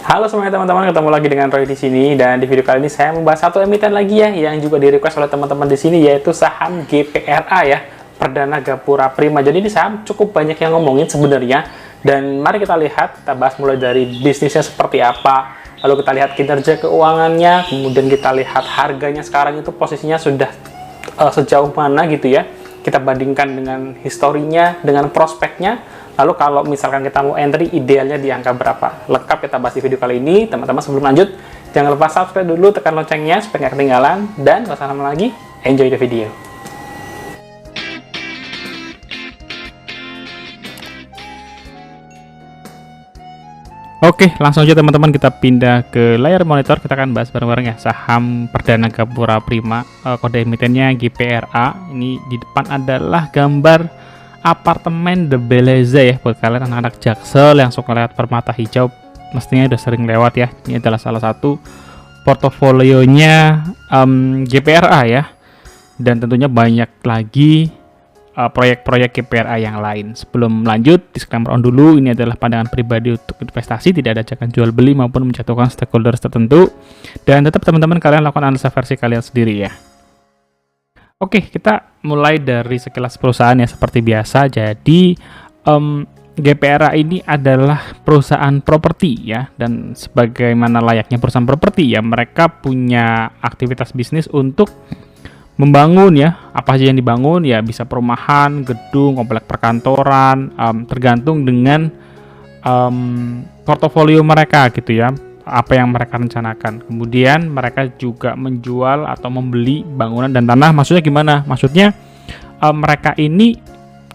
Halo semuanya teman-teman, ketemu lagi dengan Roy di sini, dan di video kali ini saya membahas satu emiten lagi ya yang juga di request oleh teman-teman di sini, yaitu saham GPRA ya, Perdana Gapura Prima. Jadi ini saham cukup banyak yang ngomongin sebenarnya, dan mari kita lihat, kita bahas mulai dari bisnisnya seperti apa, lalu kita lihat kinerja keuangannya, kemudian kita lihat harganya sekarang itu posisinya sudah sejauh mana gitu ya. Kita bandingkan dengan historinya, dengan prospeknya. Lalu kalau misalkan kita mau entry, idealnya di angka berapa? Lengkap kita bahas di video kali ini. Teman-teman, sebelum lanjut, jangan lupa subscribe dulu, tekan loncengnya supaya nggak ketinggalan. Dan nggak usah lama lagi, enjoy the video. Oke, langsung aja teman-teman, kita pindah ke layar monitor. Kita akan bahas bareng-bareng ya saham Perdana Gapura Prima, kode emitennya GPRA. Ini di depan adalah gambar apartemen The Beleza ya, buat kalian anak-anak Jaksel yang suka lihat permata hijau mestinya udah sering lewat ya. Ini adalah salah satu portofolionya GPRA ya, dan tentunya banyak lagi proyek-proyek GPRA yang lain. Sebelum lanjut, disclaimer on dulu, ini adalah pandangan pribadi untuk investasi, tidak ada ajakan jual beli maupun menjatuhkan stakeholders tertentu, dan tetap teman-teman kalian lakukan analisa versi kalian sendiri ya. Oke, kita mulai dari sekilas perusahaan ya, seperti biasa. Jadi GPRA ini adalah perusahaan properti ya, dan sebagaimana layaknya perusahaan properti ya, mereka punya aktivitas bisnis untuk membangun ya. Apa saja yang dibangun ya, bisa perumahan, gedung, komplek perkantoran, tergantung dengan portofolio mereka gitu ya, apa yang mereka rencanakan. Kemudian mereka juga menjual atau membeli bangunan dan tanah. Maksudnya gimana? Maksudnya mereka ini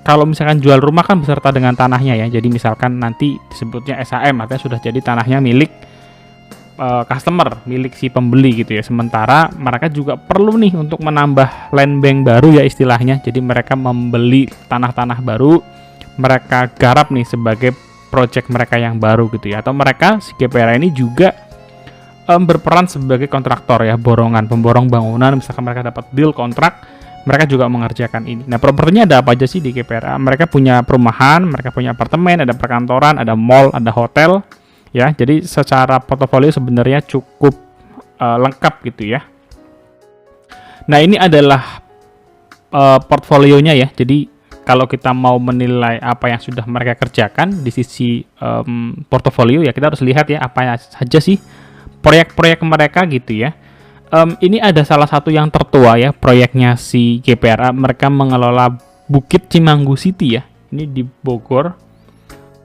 kalau misalkan jual rumah kan beserta dengan tanahnya ya. Jadi misalkan nanti disebutnya SHM, artinya sudah jadi tanahnya milik customer, milik si pembeli gitu ya. Sementara mereka juga perlu nih untuk menambah land bank baru ya istilahnya. Jadi mereka membeli tanah-tanah baru, mereka garap nih sebagai project mereka yang baru gitu ya. Atau mereka, si GPRA ini juga berperan sebagai kontraktor ya, pemborong bangunan. Misalkan mereka dapat deal kontrak, mereka juga mengerjakan ini. Nah, propertinya ada apa aja sih di GPRA? Mereka punya perumahan, mereka punya apartemen, ada perkantoran, ada mall, ada hotel ya. Jadi secara portofolio sebenarnya cukup lengkap gitu ya. Nah, ini adalah portfolionya ya. Jadi kalau kita mau menilai apa yang sudah mereka kerjakan di sisi portofolio ya, kita harus lihat ya apa saja sih proyek-proyek mereka gitu ya. Ini ada salah satu yang tertua ya, proyeknya si GPRA. Mereka mengelola Bukit Cimanggu City ya, ini di Bogor.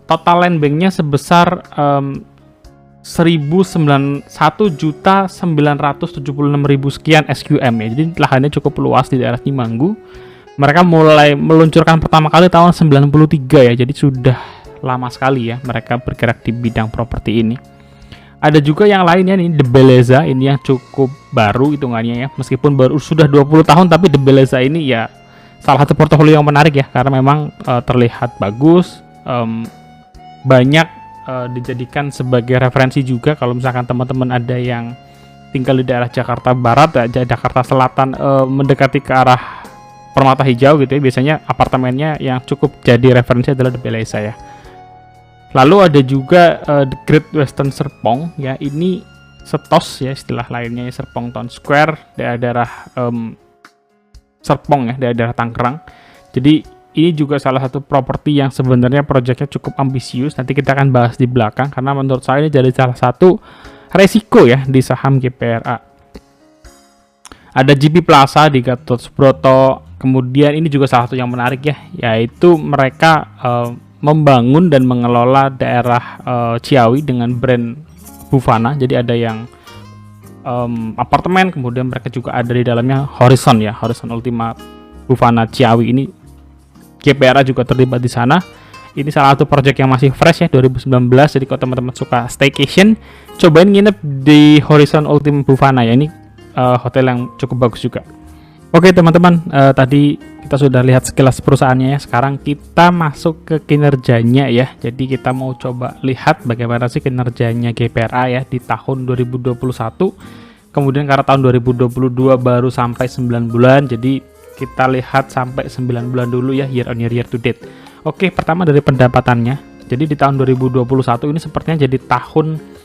Total land banknya sebesar 1.976.000 sekian SQM ya. Jadi lahannya cukup luas di daerah Cimanggu. Mereka mulai meluncurkan pertama kali tahun 93 ya, jadi sudah lama sekali ya mereka bergerak di bidang properti ini. Ada juga yang lainnya nih, The Beleza, ini yang cukup baru hitungannya ya, meskipun baru sudah 20 tahun, tapi The Beleza ini ya salah satu portofolio yang menarik ya, karena memang terlihat bagus, banyak dijadikan sebagai referensi juga kalau misalkan teman-teman ada yang tinggal di daerah Jakarta Barat, Jakarta Selatan, mendekati ke arah permata hijau gitu ya, biasanya apartemennya yang cukup jadi referensi adalah The Beleza ya. Lalu ada juga The Great Western Serpong ya, ini setos ya istilah lainnya ya, Serpong Town Square, daerah Serpong ya, daerah Tangerang. Jadi ini juga salah satu properti yang sebenarnya proyeknya cukup ambisius, nanti kita akan bahas di belakang, karena menurut saya ini jadi salah satu resiko ya di saham GPRA. Ada GP Plaza di Gatot Subroto. Kemudian ini juga salah satu yang menarik ya, yaitu mereka membangun dan mengelola daerah Ciawi dengan brand Bufana. Jadi ada yang apartemen, kemudian mereka juga ada di dalamnya Horizon ya, Horizon Ultima Bufana Ciawi. Ini GPRA juga terlibat di sana. Ini salah satu project yang masih fresh ya, 2019. Jadi kalau teman-teman suka staycation, cobain nginep di Horizon Ultima Bufana ya. Ini hotel yang cukup bagus juga. Oke teman-teman, tadi kita sudah lihat sekilas perusahaannya ya. Sekarang kita masuk ke kinerjanya ya. Jadi kita mau coba lihat bagaimana sih kinerjanya GPRA ya di tahun 2021. Kemudian karena tahun 2022 baru sampai 9 bulan, jadi kita lihat sampai 9 bulan dulu ya, year on year to date. Oke, pertama dari pendapatannya. Jadi di tahun 2021 ini sepertinya jadi tahun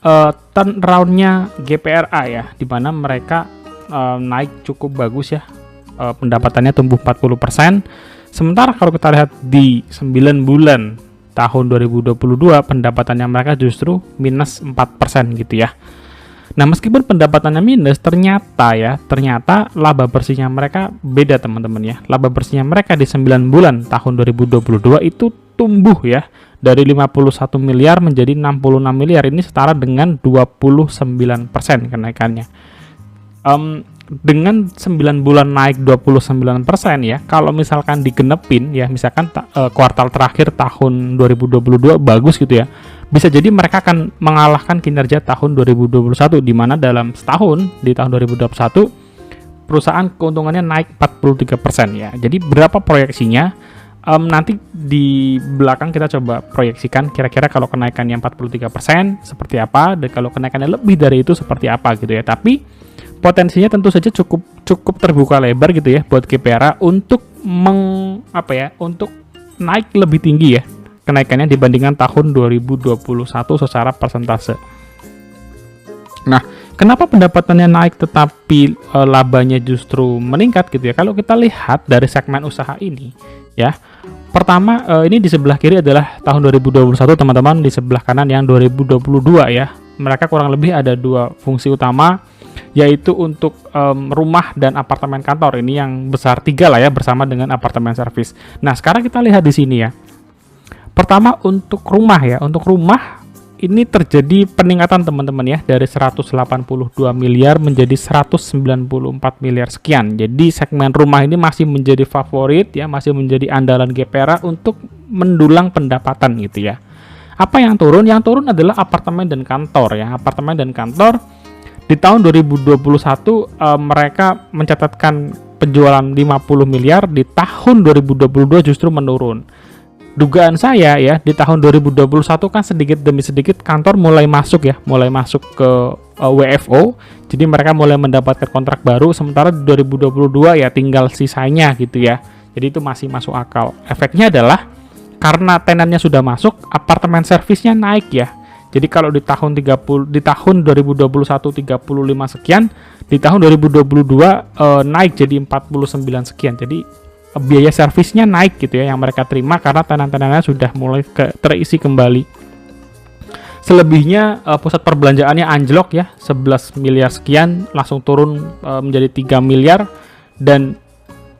turnaround-nya GPRA ya, di mana mereka naik cukup bagus ya, pendapatannya tumbuh 40%. Sementara kalau kita lihat di 9 bulan tahun 2022, pendapatannya mereka justru minus 4% gitu ya. Nah, meskipun pendapatannya minus, ternyata laba bersihnya mereka beda teman-teman ya. Laba bersihnya mereka di 9 bulan tahun 2022 itu tumbuh ya, dari 51 miliar menjadi 66 miliar. Ini setara dengan 29% kenaikannya. Dengan 9 bulan naik 29% ya, kalau misalkan digenepin ya, misalkan kuartal terakhir tahun 2022 bagus gitu ya, bisa jadi mereka akan mengalahkan kinerja tahun 2021, di mana dalam setahun di tahun 2021 perusahaan keuntungannya naik 43% ya. Jadi berapa proyeksinya? Nanti di belakang kita coba proyeksikan kira-kira kalau kenaikannya 43% seperti apa, dan kalau kenaikannya lebih dari itu seperti apa gitu ya. Tapi potensinya tentu saja cukup terbuka lebar gitu ya buat GPRA untuk untuk naik lebih tinggi ya kenaikannya dibandingkan tahun 2021 secara persentase. Nah, kenapa pendapatannya naik tetapi labanya justru meningkat gitu ya? Kalau kita lihat dari segmen usaha ini ya, pertama ini di sebelah kiri adalah tahun 2021 teman-teman, di sebelah kanan yang 2022 ya. Mereka kurang lebih ada dua fungsi utama, yaitu untuk rumah dan apartemen kantor. Ini yang besar 3 lah ya, bersama dengan apartemen servis. Nah, sekarang kita lihat di sini ya. Pertama untuk rumah ya, untuk rumah ini terjadi peningkatan teman-teman ya, dari 182 miliar menjadi 194 miliar sekian. Jadi segmen rumah ini masih menjadi favorit ya, masih menjadi andalan GPRA untuk mendulang pendapatan gitu ya. Apa yang turun? Yang turun adalah apartemen dan kantor ya. Apartemen dan kantor di tahun 2021 mereka mencatatkan penjualan 50 miliar, di tahun 2022 justru menurun. Dugaan saya ya, di tahun 2021 kan sedikit demi sedikit kantor mulai masuk ke WFO. Jadi mereka mulai mendapatkan kontrak baru, sementara di 2022 ya tinggal sisanya gitu ya. Jadi itu masih masuk akal. Efeknya adalah karena tenannya sudah masuk, apartemen servisnya naik ya. Jadi kalau di tahun 2021 35 sekian, di tahun 2022 naik jadi 49 sekian. Jadi biaya servisnya naik gitu ya yang mereka terima, karena tenan-tenannya sudah mulai terisi kembali. Selebihnya pusat perbelanjaannya anjlok ya, 11 miliar sekian langsung turun menjadi 3 miliar, dan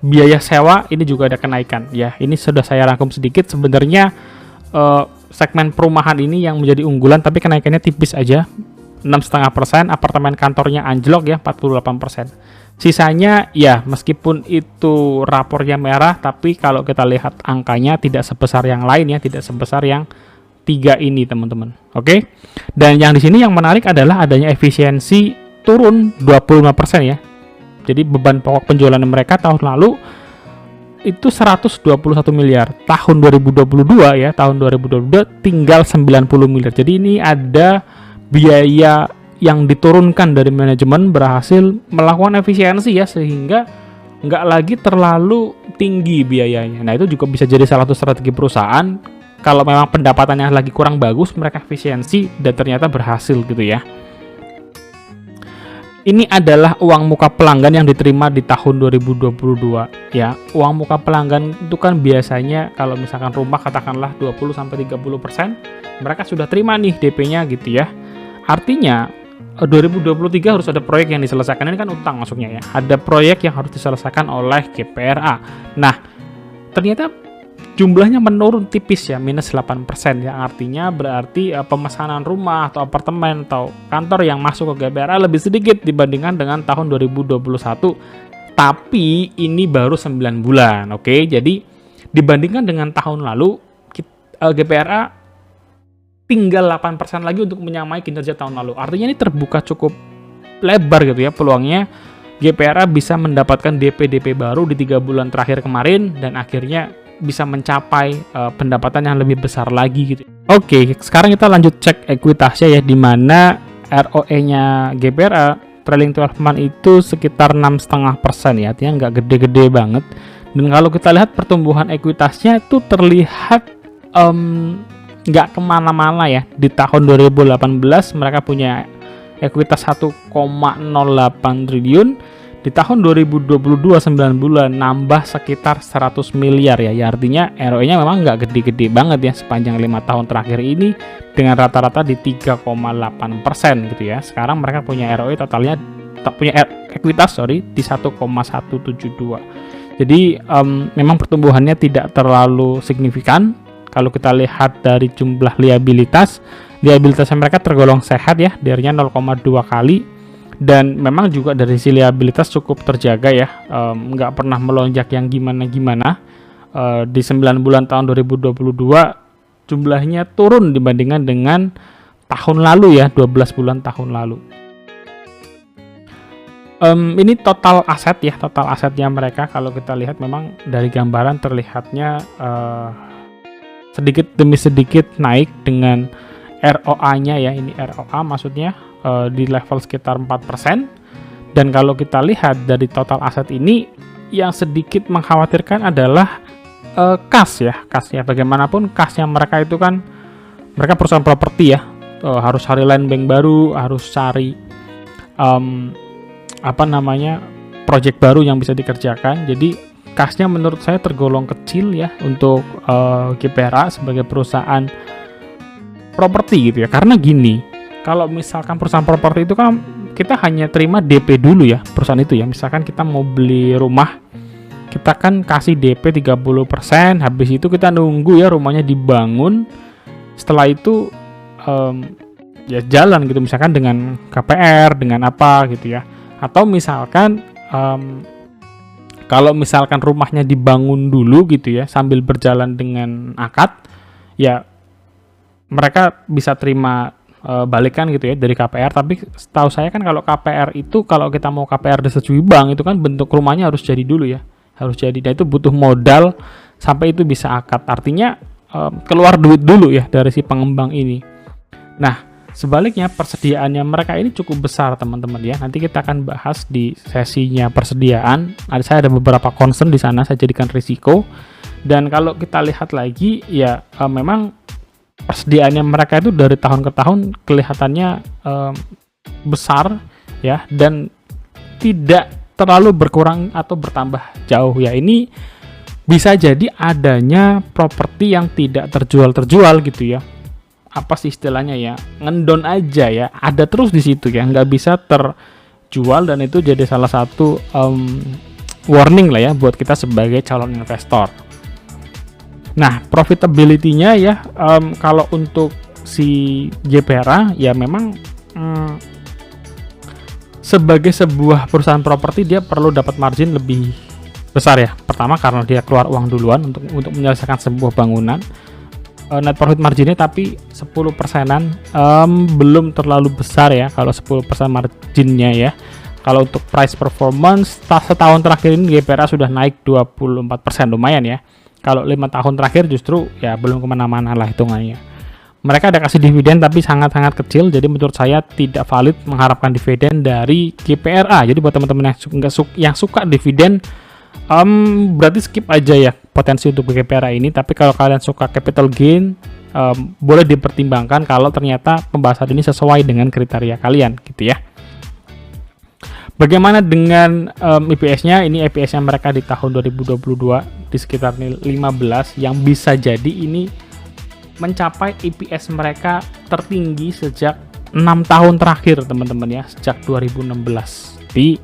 biaya sewa ini juga ada kenaikan ya. Ini sudah saya rangkum sedikit. Sebenarnya segmen perumahan ini yang menjadi unggulan, tapi kenaikannya tipis aja, 6,5%. Apartemen kantornya anjlok ya, 48%. Sisanya ya, meskipun itu rapornya merah, tapi kalau kita lihat angkanya tidak sebesar yang lain ya, tidak sebesar yang 3 ini teman-teman. Oke. Dan yang di sini yang menarik adalah adanya efisiensi turun 25% ya. Jadi beban pokok penjualan mereka tahun lalu itu 121 miliar. Tahun 2022 ya, tahun 2022 tinggal 90 miliar. Jadi ini ada biaya yang diturunkan dari manajemen, berhasil melakukan efisiensi ya, sehingga nggak lagi terlalu tinggi biayanya. Nah, itu juga bisa jadi salah satu strategi perusahaan. Kalau memang pendapatannya lagi kurang bagus, mereka efisiensi dan ternyata berhasil gitu ya. Ini adalah uang muka pelanggan yang diterima di tahun 2022 ya. Uang muka pelanggan itu kan biasanya kalau misalkan rumah katakanlah 20-30%, mereka sudah terima nih DP-nya gitu ya. Artinya 2023 harus ada proyek yang diselesaikan. Ini kan utang masuknya ya. Ada proyek yang harus diselesaikan oleh GPRA. Nah, ternyata jumlahnya menurun tipis ya, minus 8%, yang artinya berarti pemesanan rumah atau apartemen atau kantor yang masuk ke GPRA lebih sedikit dibandingkan dengan tahun 2021. Tapi ini baru 9 bulan, oke? Jadi dibandingkan dengan tahun lalu, GPRA tinggal 8% lagi untuk menyamai kinerja tahun lalu. Artinya ini terbuka cukup lebar gitu ya peluangnya. GPRA bisa mendapatkan DP-DP baru di 3 bulan terakhir kemarin, dan akhirnya bisa mencapai pendapatan yang lebih besar lagi gitu. Oke, sekarang kita lanjut cek ekuitasnya ya, di mana ROE-nya GPRA trailing 12 month itu sekitar 6,5% ya, artinya nggak gede-gede banget. Dan kalau kita lihat pertumbuhan ekuitasnya itu terlihat nggak kemana-mana ya. Di tahun 2018 mereka punya ekuitas 1,08 triliun. Di tahun 2022 9 bulan nambah sekitar 100 miliar ya. Ya artinya ROE-nya memang nggak gede-gede banget ya sepanjang 5 tahun terakhir ini, dengan rata-rata di 3,8% gitu ya. Sekarang mereka punya ROE totalnya, punya ekuitas di 1,172. Jadi memang pertumbuhannya tidak terlalu signifikan. Kalau kita lihat dari jumlah liabilitasnya mereka tergolong sehat ya, DER-nya 0,2 kali. Dan memang juga dari sisi liabilitas cukup terjaga ya, nggak pernah melonjak yang gimana-gimana. Di 9 bulan tahun 2022 jumlahnya turun dibandingkan dengan tahun lalu ya, 12 bulan tahun lalu. Ini total asetnya mereka. Kalau kita lihat memang dari gambaran terlihatnya sedikit demi sedikit naik dengan ROA-nya ya, ini ROA maksudnya di level sekitar 4%. Dan kalau kita lihat dari total aset ini, yang sedikit mengkhawatirkan adalah kas ya. Bagaimanapun kasnya mereka itu kan, mereka perusahaan properti ya, harus cari land bank baru, harus cari project baru yang bisa dikerjakan. Jadi kasnya menurut saya tergolong kecil ya untuk GPRA sebagai perusahaan properti gitu ya. Karena gini, kalau misalkan perusahaan properti itu kan kita hanya terima DP dulu ya perusahaan itu ya. Misalkan kita mau beli rumah, kita kan kasih DP 30%, habis itu kita nunggu ya rumahnya dibangun. Setelah itu ya jalan gitu, misalkan dengan KPR, dengan apa gitu ya. Atau misalkan kalau misalkan rumahnya dibangun dulu gitu ya, sambil berjalan dengan akad, ya mereka bisa terima balikan gitu ya dari KPR. Tapi setahu saya kan kalau KPR itu, kalau kita mau KPR disetujui bank itu kan bentuk rumahnya harus jadi dulu ya, harus jadi, dan itu butuh modal sampai itu bisa akad. Artinya keluar duit dulu ya dari si pengembang ini. Nah sebaliknya persediaannya mereka ini cukup besar teman-teman ya. Nanti kita akan bahas di sesinya persediaan. Saya ada beberapa concern di sana, saya jadikan risiko. Dan kalau kita lihat lagi ya, memang persediaannya mereka itu dari tahun ke tahun kelihatannya besar ya, dan tidak terlalu berkurang atau bertambah jauh ya. Ini bisa jadi adanya properti yang tidak terjual gitu ya. Apa sih istilahnya ya, ngendon aja ya, ada terus di situ ya, nggak bisa terjual. Dan itu jadi salah satu warning lah ya buat kita sebagai calon investor. Nah profitability-nya ya, kalau untuk si GPRA ya memang sebagai sebuah perusahaan properti dia perlu dapat margin lebih besar ya. Pertama karena dia keluar uang duluan untuk menyelesaikan sebuah bangunan. Net profit marginnya tapi 10%-an, belum terlalu besar ya kalau 10% marginnya ya. Kalau untuk price performance setahun terakhir ini GPRA sudah naik 24%, lumayan ya. Kalau 5 tahun terakhir justru ya belum kemana-mana lah hitungannya. Mereka ada kasih dividen tapi sangat-sangat kecil, jadi menurut saya tidak valid mengharapkan dividen dari GPRA. Jadi buat teman-teman yang suka dividen, berarti skip aja ya potensi untuk GPRA ini. Tapi kalau kalian suka capital gain, boleh dipertimbangkan kalau ternyata pembahasan ini sesuai dengan kriteria kalian gitu ya. Bagaimana dengan EPS-nya? Ini EPS-nya mereka di tahun 2022 di sekitar 15, yang bisa jadi ini mencapai EPS mereka tertinggi sejak 6 tahun terakhir teman-teman ya, sejak 2016. Di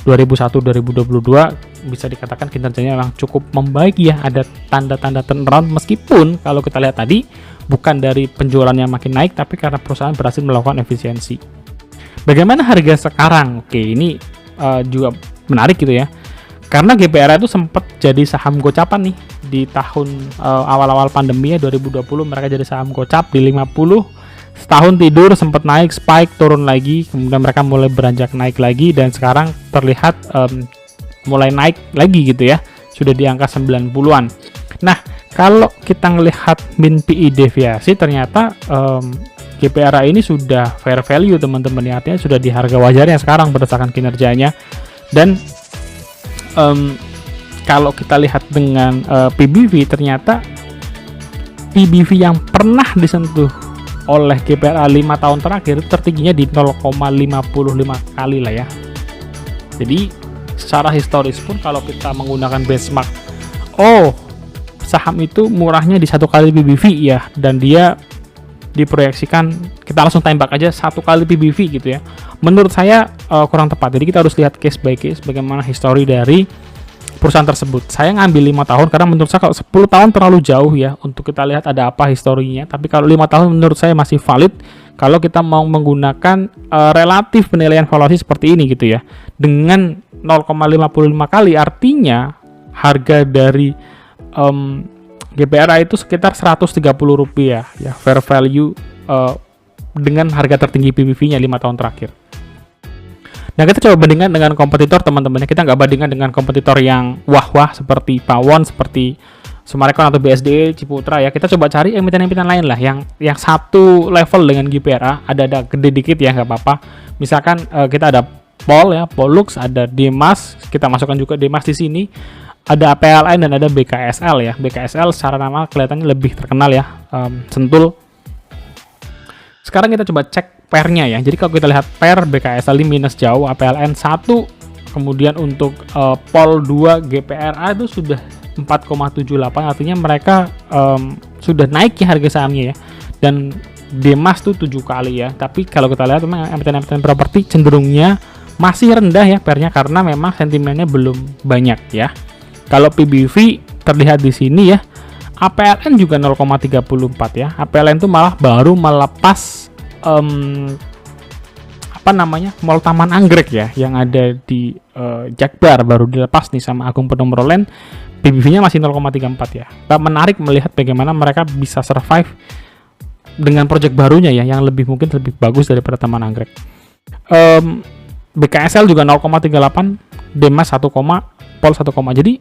2001-2022 bisa dikatakan kinerjanya memang cukup membaik ya, ada tanda-tanda turnaround, meskipun kalau kita lihat tadi bukan dari penjualannya makin naik, tapi karena perusahaan berhasil melakukan efisiensi. Bagaimana harga sekarang? Oke, ini juga menarik gitu ya, karena GPRA itu sempat jadi saham gocapan nih di tahun awal-awal pandemi ya, 2020 mereka jadi saham gocap di 50, setahun tidur, sempat naik, spike, turun lagi, kemudian mereka mulai beranjak naik lagi, dan sekarang terlihat mulai naik lagi gitu ya, sudah di angka 90-an. Nah kalau kita melihat min PI deviasi, ternyata GPRA ini sudah fair value teman-teman ya, artinya sudah di harga wajarnya sekarang berdasarkan kinerjanya. Dan kalau kita lihat dengan PBV, ternyata PBV yang pernah disentuh oleh GPRA 5 tahun terakhir tertingginya di 0,55 kali lah ya. Jadi secara historis pun kalau kita menggunakan benchmark, saham itu murahnya di 1 kali PBV ya, dan dia diproyeksikan, kita langsung tembak aja 1 kali PBV gitu ya. Menurut saya kurang tepat. Jadi kita harus lihat case by case bagaimana histori dari perusahaan tersebut. Saya ngambil 5 tahun karena menurut saya kalau 10 tahun terlalu jauh ya untuk kita lihat ada apa historinya. Tapi kalau 5 tahun menurut saya masih valid kalau kita mau menggunakan relatif penilaian valuasi seperti ini gitu ya. Dengan 0,55 kali artinya harga dari GPRA itu sekitar Rp130 ya, fair value dengan harga tertinggi PBV-nya 5 tahun terakhir. Nah, kita coba bandingkan dengan kompetitor teman-teman. Kita nggak bandingkan dengan kompetitor yang wah-wah seperti Pawon, seperti Summarecon atau BSD, Ciputra ya. Kita coba cari emiten-emiten lain lah yang satu level dengan GPRA, ada gede dikit ya, nggak apa-apa. Misalkan kita ada Pol ya, Pollux, ada Demas, kita masukkan juga Demas di sini. Ada PLN dan ada BKSL ya. BKSL secara nama kelihatannya lebih terkenal ya, Sentul. Sekarang kita coba cek pairnya ya. Jadi kalau kita lihat pair BKSL ini minus jauh, APLN 1, kemudian untuk Pol 2 GPRA itu sudah 4,78, artinya mereka sudah naik ya harga sahamnya ya. Dan Demas tuh 7 kali ya. Tapi kalau kita lihat memang emiten-emiten properti cenderungnya masih rendah ya pairnya karena memang sentimennya belum banyak ya. Kalau PBV terlihat di sini ya, APLN juga 0,34 ya. APLN itu malah baru melepas Mall Taman Anggrek ya, yang ada di Jakbar, baru dilepas nih sama Agung Podomoro Land. PBV-nya masih 0,34 ya. Menarik melihat bagaimana mereka bisa survive dengan proyek barunya ya, yang mungkin lebih bagus daripada Taman Anggrek. BKSL juga 0,38, Demas 1, Pol 1, jadi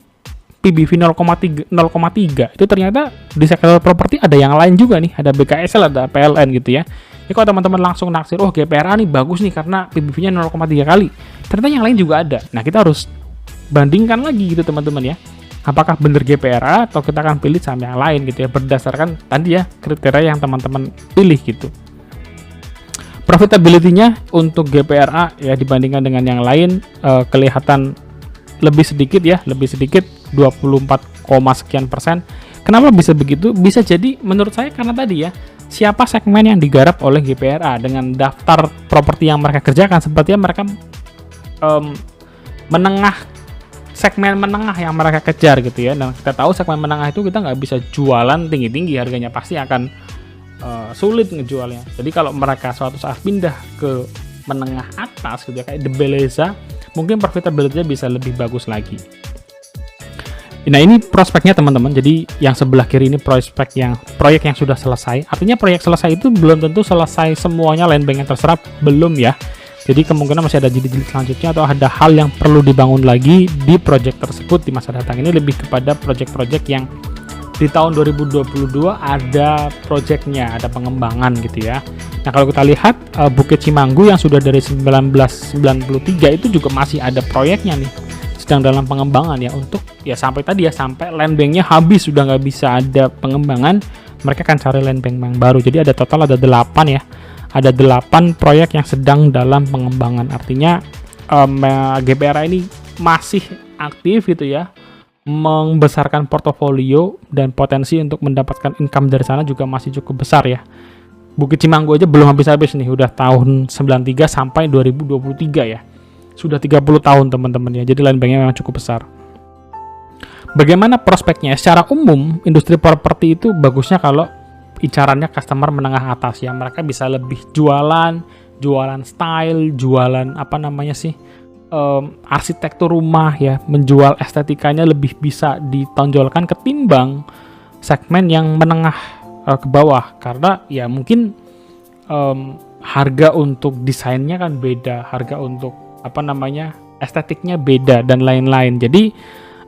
PBV 0,3 itu ternyata di sektor properti ada yang lain juga nih, ada BKSL, ada PLN gitu ya. Jadi kalau teman-teman langsung naksir, GPRA nih bagus nih karena PBV-nya 0,3 kali, ternyata yang lain juga ada. Nah, kita harus bandingkan lagi gitu teman-teman ya, apakah benar GPRA atau kita akan pilih saham yang lain gitu ya, berdasarkan tadi ya kriteria yang teman-teman pilih gitu. Profitability-nya untuk GPRA ya dibandingkan dengan yang lain kelihatan lebih sedikit 24, sekian persen. Kenapa bisa begitu? Bisa jadi menurut saya karena tadi ya, siapa segmen yang digarap oleh GPRA dengan daftar properti yang mereka kerjakan, sepertinya mereka segmen menengah yang mereka kejar gitu ya. Dan kita tahu segmen menengah itu kita nggak bisa jualan tinggi-tinggi, harganya pasti akan sulit ngejualnya. Jadi kalau mereka suatu saat pindah ke menengah atas gitu ya, kayak The Beleza, mungkin profitability-nya bisa lebih bagus lagi. Nah, ini prospeknya teman-teman. Jadi yang sebelah kiri ini proyek yang sudah selesai. Artinya proyek selesai itu belum tentu selesai semuanya land bank yang terserap, belum ya. Jadi kemungkinan masih ada jilid-jilid selanjutnya atau ada hal yang perlu dibangun lagi di proyek tersebut di masa datang. Ini lebih kepada proyek-proyek yang di tahun 2022 ada proyeknya, ada pengembangan gitu ya. Nah, kalau kita lihat Bukit Cimanggu yang sudah dari 1993 itu juga masih ada proyeknya nih, sedang dalam pengembangan ya, untuk ya sampai land banknya habis, sudah nggak bisa ada pengembangan, mereka akan cari land bank yang baru. Jadi ada total ada 8 ya, ada 8 proyek yang sedang dalam pengembangan. Artinya GPRA ini masih aktif gitu ya, membesarkan portofolio, dan potensi untuk mendapatkan income dari sana juga masih cukup besar ya. Bukit Cimanggu aja belum habis-habis nih, udah tahun 93 sampai 2023 ya. Sudah 30 tahun teman-teman ya. Jadi land banknya memang cukup besar. Bagaimana prospeknya? Secara umum industri properti itu bagusnya kalau incarannya customer menengah atas ya. Mereka bisa lebih jualan style, jualan arsitektur rumah ya, menjual estetikanya lebih bisa ditonjolkan ketimbang segmen yang menengah ke bawah, karena ya mungkin harga untuk desainnya kan beda, harga untuk estetiknya beda dan lain-lain. Jadi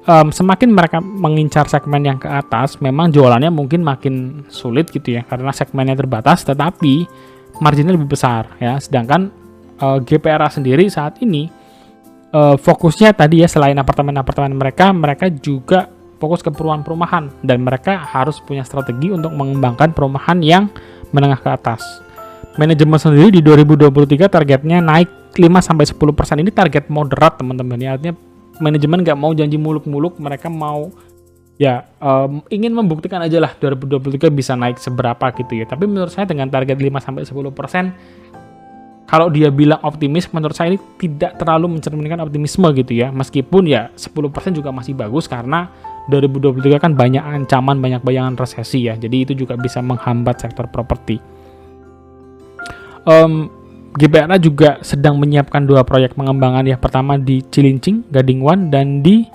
semakin mereka mengincar segmen yang ke atas, memang jualannya mungkin makin sulit gitu ya, karena segmennya terbatas, tetapi marginnya lebih besar ya. Sedangkan GPRA sendiri saat ini fokusnya tadi ya, selain apartemen mereka juga fokus ke perumahan dan mereka harus punya strategi untuk mengembangkan perumahan yang menengah ke atas. Manajemen sendiri di 2023 targetnya naik 5-10%. Ini target moderat teman-teman ya. Artinya manajemen nggak mau janji muluk-muluk, mereka mau ya ingin membuktikan aja lah 2023 bisa naik seberapa gitu ya. Tapi menurut saya dengan target 5-10%, kalau dia bilang optimis, menurut saya ini tidak terlalu mencerminkan optimisme gitu ya. Meskipun ya 10% juga masih bagus karena 2023 kan banyak ancaman, banyak bayangan resesi ya. Jadi itu juga bisa menghambat sektor properti. GPRA juga sedang menyiapkan 2 proyek pengembangan ya. Pertama di Cilincing, Gading One, dan di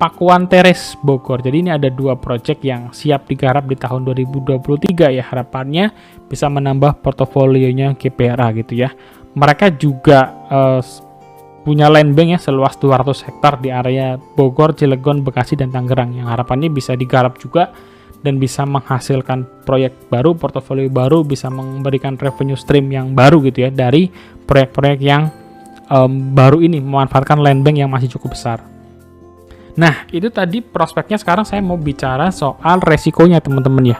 Pakuan Teres, Bogor. Jadi ini ada 2 proyek yang siap digarap di tahun 2023 ya. Harapannya bisa menambah portofolionya GPRA gitu ya. Mereka juga punya land bank ya seluas 200 hektar di area Bogor, Cilegon, Bekasi, dan Tangerang yang harapannya bisa digarap juga dan bisa menghasilkan proyek baru, portofolio baru, bisa memberikan revenue stream yang baru gitu ya dari proyek-proyek yang baru ini, memanfaatkan land bank yang masih cukup besar. Nah, itu tadi prospeknya. Sekarang saya mau bicara soal resikonya teman-teman ya.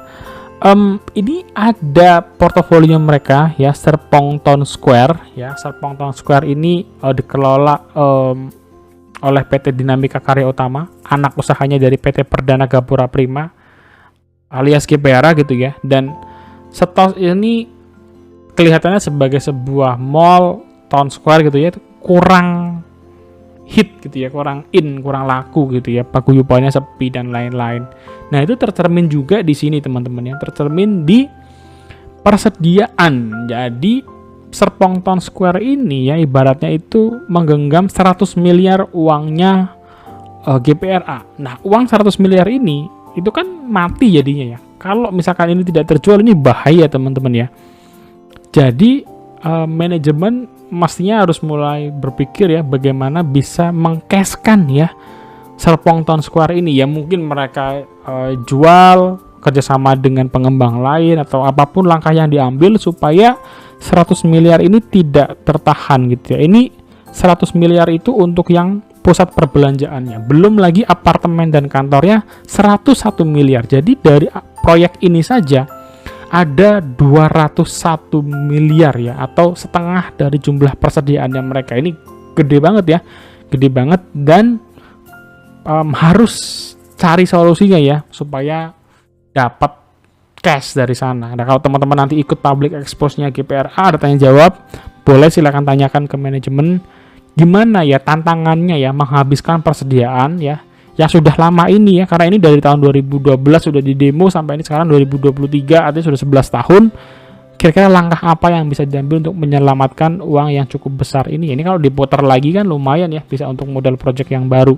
Ini ada portofolio mereka ya, Serpong Town Square ya. Serpong Town Square ini dikelola oleh PT Dinamika Karya Utama, anak usahanya dari PT Perdana Gapura Prima alias GPRA gitu ya. Dan setos ini kelihatannya sebagai sebuah mall town square gitu ya, kurang hit gitu ya, kurang laku gitu ya, paguyubannya sepi dan lain-lain. Nah, itu tercermin juga di sini teman-teman ya, tercermin di persediaan. Jadi Serpong Town Square ini ya ibaratnya itu menggenggam 100 miliar uangnya GPRA. Nah, uang 100 miliar ini itu kan mati jadinya ya. Kalau misalkan ini tidak terjual, ini bahaya teman-teman ya. Jadi manajemen mestinya harus mulai berpikir ya bagaimana bisa mengcashkan ya Serpong Town Square ini ya. Mungkin mereka jual kerjasama dengan pengembang lain atau apapun langkah yang diambil supaya 100 miliar ini tidak tertahan gitu ya. Ini 100 miliar itu untuk yang pusat perbelanjaannya, belum lagi apartemen dan kantornya 101 miliar. Jadi dari proyek ini saja ada 201 miliar ya, atau setengah dari jumlah persediaannya mereka. Ini gede banget ya, gede banget. Dan harus cari solusinya ya supaya dapat cash dari sana. Nah, kalau teman-teman nanti ikut public expose-nya GPRA, ada tanya jawab, boleh silakan tanyakan ke manajemen gimana ya tantangannya ya menghabiskan persediaan ya yang sudah lama ini ya, karena ini dari tahun 2012 sudah di demo sampai ini sekarang 2023, artinya sudah 11 tahun. Kira-kira langkah apa yang bisa diambil untuk menyelamatkan uang yang cukup besar ini? Ini kalau diputar lagi kan lumayan ya, bisa untuk modal project yang baru.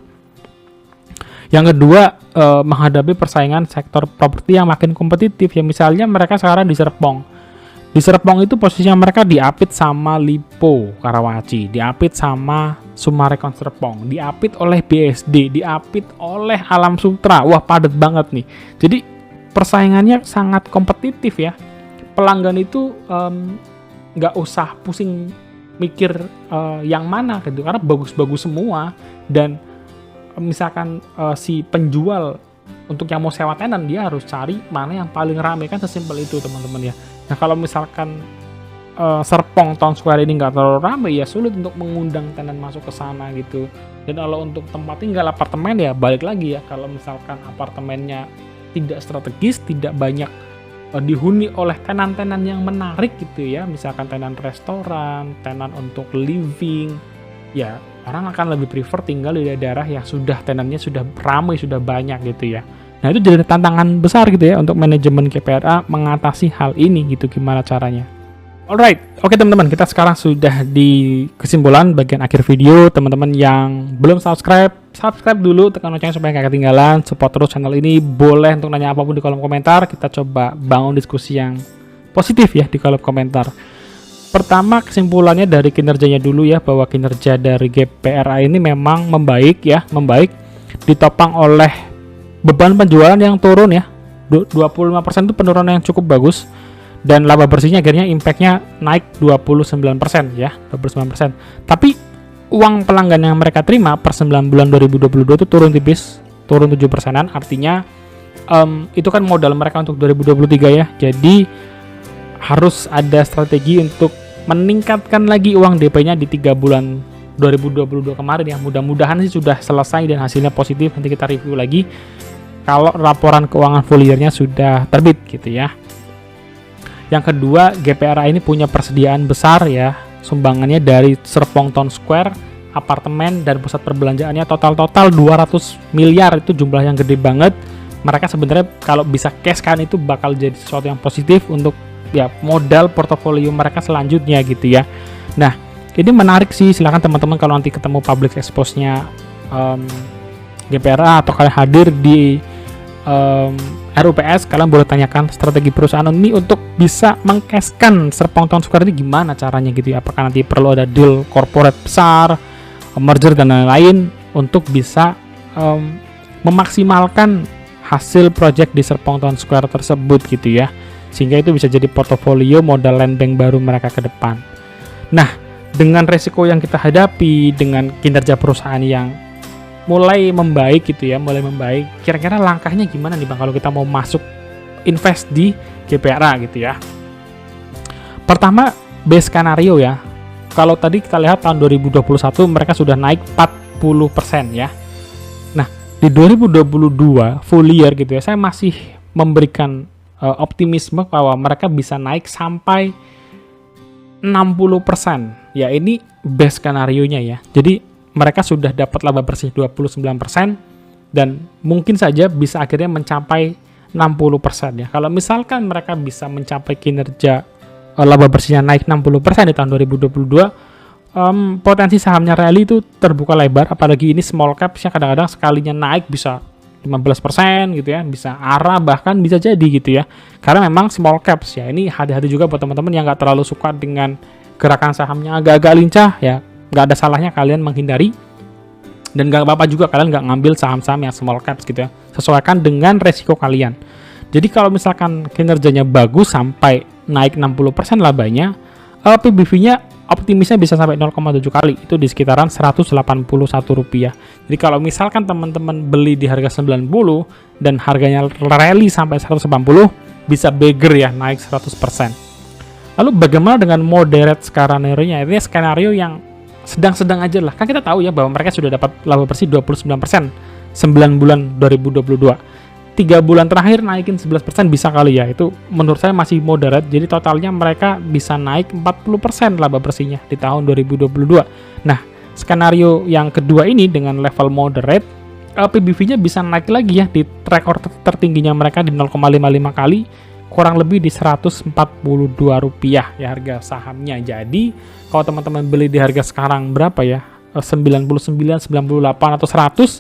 Yang kedua, menghadapi persaingan sektor properti yang makin kompetitif ya. Misalnya mereka sekarang di Serpong. Di Serpong itu posisinya mereka diapit sama Lipo Karawaci, diapit sama Sumarekon Serpong, diapit oleh BSD, diapit oleh Alam Sutra. Wah, padat banget nih. Jadi persaingannya sangat kompetitif ya. Pelanggan itu nggak usah pusing mikir yang mana gitu, karena bagus-bagus semua. Dan misalkan si penjual untuk yang mau sewa tenan, dia harus cari mana yang paling ramai, kan sesimpel itu teman-teman ya. Nah, kalau misalkan Serpong Town Square ini nggak terlalu ramai ya, sulit untuk mengundang tenan masuk ke sana gitu. Dan kalau untuk tempat tinggal apartemen ya balik lagi ya, kalau misalkan apartemennya tidak strategis, tidak banyak dihuni oleh tenan-tenan yang menarik gitu ya, misalkan tenan restoran, tenan untuk living, ya orang akan lebih prefer tinggal di daerah yang sudah tenannya sudah ramai, sudah banyak gitu ya. Nah, itu jadi tantangan besar gitu ya untuk manajemen GPRA mengatasi hal ini gitu, gimana caranya. Alright, oke teman-teman, kita sekarang sudah di kesimpulan bagian akhir video. Teman-teman yang belum subscribe dulu, tekan loncengnya supaya nggak ketinggalan. Support terus channel ini, boleh untuk nanya apapun di kolom komentar. Kita coba bangun diskusi yang positif ya di kolom komentar. Pertama, kesimpulannya dari kinerjanya dulu ya, bahwa kinerja dari GPRA ini memang membaik ya, ditopang oleh beban penjualan yang turun ya, 25% itu penurunan yang cukup bagus, dan laba bersihnya akhirnya impact-nya naik 29% ya, 29%. Tapi uang pelanggan yang mereka terima per 9 bulan 2022 itu turun tipis turun 7%-an, artinya itu kan modal mereka untuk 2023 ya. Jadi harus ada strategi untuk meningkatkan lagi uang DP-nya di 3 bulan 2022 kemarin ya. Mudah-mudahan sih sudah selesai dan hasilnya positif. Nanti kita review lagi kalau laporan keuangan full year-nya sudah terbit gitu ya. Yang kedua, GPRA ini punya persediaan besar ya, sumbangannya dari Serpong Town Square, apartemen, dan pusat perbelanjaannya total 200 miliar, itu jumlah yang gede banget. Mereka sebenarnya kalau bisa cash kan itu bakal jadi sesuatu yang positif untuk ya modal portofolio mereka selanjutnya gitu ya. Nah, ini menarik sih, silakan teman-teman kalau nanti ketemu public expose-nya GPRA atau kalian hadir di RUPS, kalian boleh tanyakan strategi perusahaan ini untuk bisa mengcashkan Serpong Town Square ini gimana caranya gitu ya. Apakah nanti perlu ada deal corporate besar, merger dan lain-lain untuk bisa memaksimalkan hasil project di Serpong Town Square tersebut gitu ya, sehingga itu bisa jadi portofolio modal land bank baru mereka ke depan. Nah, dengan resiko yang kita hadapi, dengan kinerja perusahaan yang mulai membaik gitu ya, kira-kira langkahnya gimana nih Bang kalau kita mau masuk invest di GPRA gitu ya. Pertama, base skenario ya. Kalau tadi kita lihat tahun 2021 mereka sudah naik 40% ya. Nah, di 2022 full year gitu ya, saya masih memberikan optimisme bahwa mereka bisa naik sampai 60%. Ya, ini base skenario-nya ya. Jadi mereka sudah dapat laba bersih 29% dan mungkin saja bisa akhirnya mencapai 60% ya. Kalau misalkan mereka bisa mencapai kinerja laba bersihnya naik 60% di tahun 2022, potensi sahamnya rally itu terbuka lebar, apalagi ini small caps yang kadang-kadang sekalinya naik bisa 15% gitu ya, bisa arah bahkan bisa jadi gitu ya. Karena memang small caps ya, ini hati-hati juga buat teman-teman yang nggak terlalu suka dengan gerakan sahamnya agak-agak lincah ya, nggak ada salahnya kalian menghindari, dan nggak apa-apa juga kalian nggak ngambil saham-saham yang small caps gitu ya, sesuaikan dengan resiko kalian. Jadi kalau misalkan kinerjanya bagus sampai naik 60% labanya, PBV-nya optimisnya bisa sampai 0,7 kali, itu di sekitaran Rp181. Jadi kalau misalkan teman-teman beli di harga 90 dan harganya rally sampai 180, bisa beggar ya, naik 100%. Lalu bagaimana dengan moderate skenario-nya? Ini skenario yang sedang-sedang aja lah. Kan kita tahu ya bahwa mereka sudah dapat laba bersih 29% 9 bulan 2022. 3 bulan terakhir naikin 11% bisa kali ya. Itu menurut saya masih moderate. Jadi totalnya mereka bisa naik 40% laba bersihnya di tahun 2022. Nah, skenario yang kedua ini dengan level moderate, PBV-nya bisa naik lagi ya di rekor tertingginya mereka di 0,55 kali, kurang lebih di Rp142 ya harga sahamnya. Jadi kalau teman-teman beli di harga sekarang berapa ya, 99, 98 atau 100,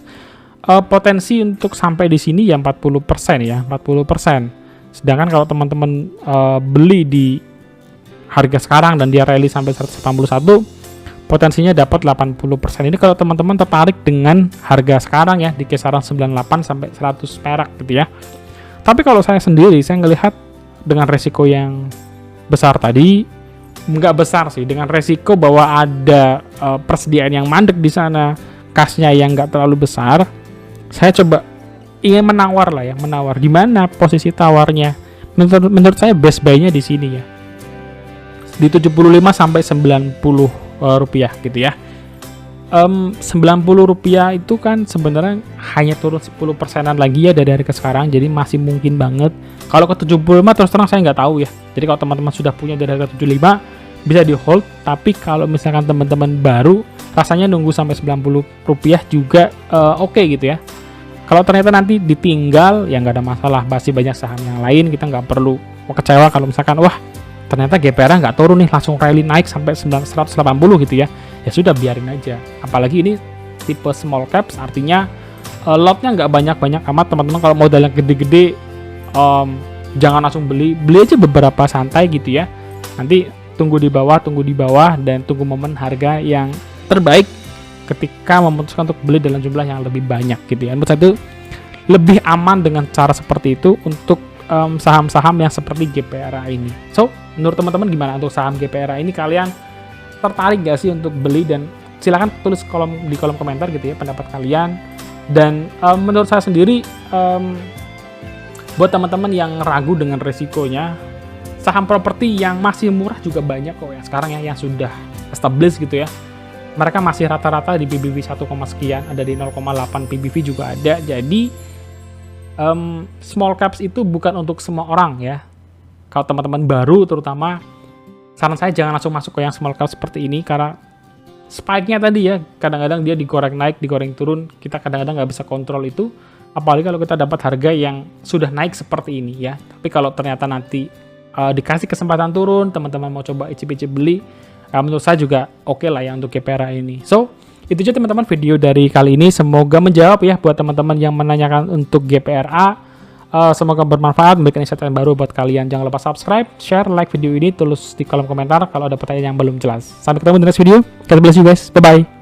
potensi untuk sampai di sini ya 40% ya, 40%. Sedangkan kalau teman-teman beli di harga sekarang dan dia rally sampai 181, potensinya dapat 80%. Ini kalau teman-teman tertarik dengan harga sekarang ya, di kisaran 98 sampai 100 perak gitu ya. Tapi kalau saya sendiri, saya ngelihat dengan resiko yang besar tadi, nggak besar sih, dengan resiko bahwa ada persediaan yang mandek di sana, kasnya yang nggak terlalu besar, saya coba ingin menawar lah ya, menawar. Di mana posisi tawarnya? Menurut saya best buy-nya di sini ya, di 75 sampai 90 rupiah gitu ya. 90 rupiah itu kan sebenarnya hanya turun 10%-an lagi ya dari harga sekarang, jadi masih mungkin banget. Kalau ke 75 terus terang saya nggak tahu ya. Jadi kalau teman-teman sudah punya dari harga 75 bisa di hold, tapi kalau misalkan teman-teman baru rasanya nunggu sampai 90 rupiah juga oke gitu ya. Kalau ternyata nanti ditinggal ya nggak ada masalah, masih banyak saham yang lain, kita nggak perlu kecewa kalau misalkan wah ternyata GPRA nggak turun nih, langsung rally naik sampai 180 gitu ya. Ya sudah, biarin aja. Apalagi ini tipe small caps, artinya lotnya nggak banyak-banyak amat teman-teman. Kalau modal yang gede-gede jangan langsung beli aja beberapa santai gitu ya. Nanti tunggu di bawah dan tunggu momen harga yang terbaik ketika memutuskan untuk beli dalam jumlah yang lebih banyak gitu ya. Menurut saya itu lebih aman dengan cara seperti itu untuk saham-saham yang seperti GPRA ini. So, menurut teman-teman gimana untuk saham GPRA ini? Kalian tertarik gak sih untuk beli? Dan silahkan tulis di kolom komentar gitu ya pendapat kalian. Dan menurut saya sendiri, buat teman-teman yang ragu dengan resikonya, saham properti yang masih murah juga banyak kok ya sekarang ya, yang sudah established gitu ya. Mereka masih rata-rata di PBV 1, sekian, ada di 0,8 PBV juga ada. Jadi small caps itu bukan untuk semua orang ya. Kalau teman-teman baru terutama, saran saya jangan langsung masuk ke yang small cap seperti ini, karena spike-nya tadi ya, kadang-kadang dia digoreng naik, digoreng turun, kita kadang-kadang nggak bisa kontrol itu, apalagi kalau kita dapat harga yang sudah naik seperti ini ya. Tapi kalau ternyata nanti dikasih kesempatan turun, teman-teman mau coba icip-icip beli, menurut saya juga oke lah ya untuk GPRA ini. So, itu aja teman-teman video dari kali ini, semoga menjawab ya buat teman-teman yang menanyakan untuk GPRA. Semoga bermanfaat, memberikan insight yang baru buat kalian. Jangan lupa subscribe, share, like video ini, tulis di kolom komentar kalau ada pertanyaan yang belum jelas. Sampai ketemu di next video. God bless you guys. Bye-bye.